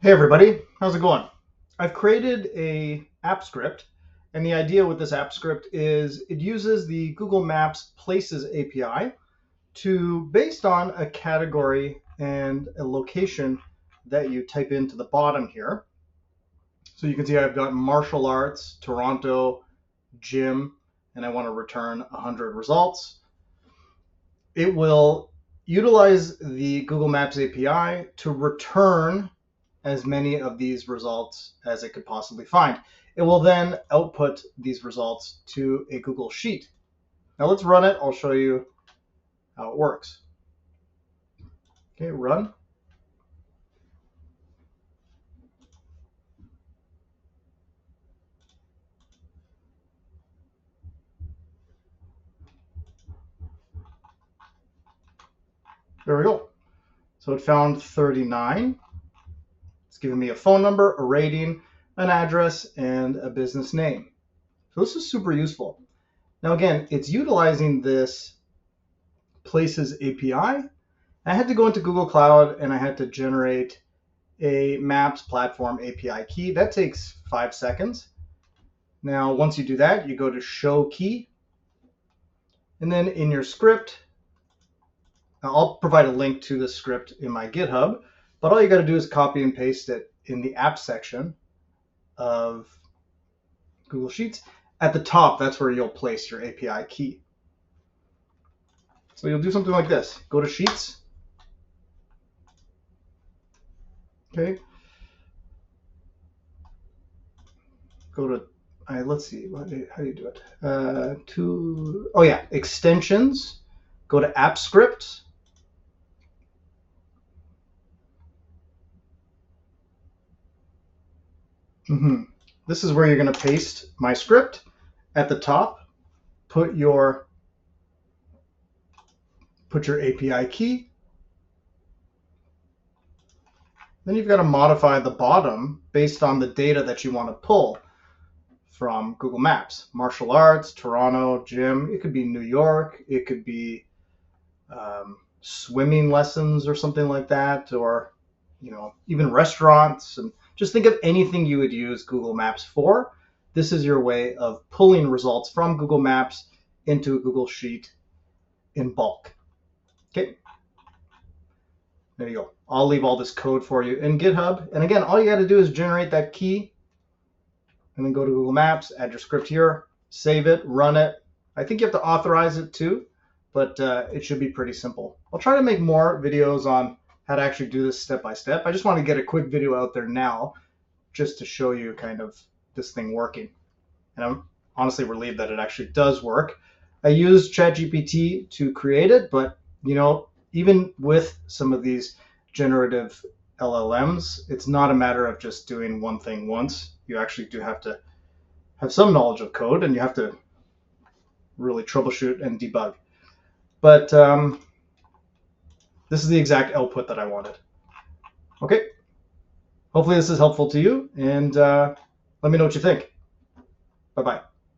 Hey everybody, how's it going? I've created a app script, and the idea with this app script is it uses the Google Maps Places API to, based on a category and a location that you type into the bottom here. So you can see I've got martial arts, Toronto, gym, and I want to return 100 results. It will utilize the Google Maps API to return as many of these results as it could possibly find. It will then output these results to a Google Sheet. Now let's run it. I'll show you how it works. Okay, run. There we go. So it found 39. It's giving me a phone number, a rating, an address, and a business name. So this is super useful. Now again, it's utilizing this Places API. I had to go into Google Cloud and I had to generate a Maps platform API key. That takes 5 seconds. Now, once you do that, you go to Show Key. And then in your script, I'll provide a link to the script in my GitHub, but all you got to do is copy and paste it in the app section of Google Sheets. At the top, that's where you'll place your API key. So you'll do something like this. Go to Sheets. Okay. Go to, let's see, how do you do it? Oh yeah, extensions. Go to App Script. This is where you're going to paste my script. At the top, put your API key. Then you've got to modify the bottom based on the data that you want to pull from Google Maps. Martial arts, Toronto, gym. It could be New York. It could be swimming lessons or something like that, or even restaurants. And just think of anything you would use Google Maps for. This is your way of pulling results from Google Maps into a Google Sheet in bulk. Okay, there you go. I'll leave all this code for you in GitHub. And again, all you got to do is generate that key and then go to Google Maps, add your script here, save it, run it. I think you have to authorize it too, but it should be pretty simple. I'll try to make more videos on how to actually do this step by step. I just want to get a quick video out there now just to show you kind of this thing working. And I'm honestly relieved that it actually does work. I used ChatGPT to create it, but even with some of these generative LLMs, it's not a matter of just doing one thing once. You actually do have to have some knowledge of code, and you have to really troubleshoot and debug. But this is the exact output that I wanted. Okay, hopefully this is helpful to you, and let me know what you think. Bye-bye.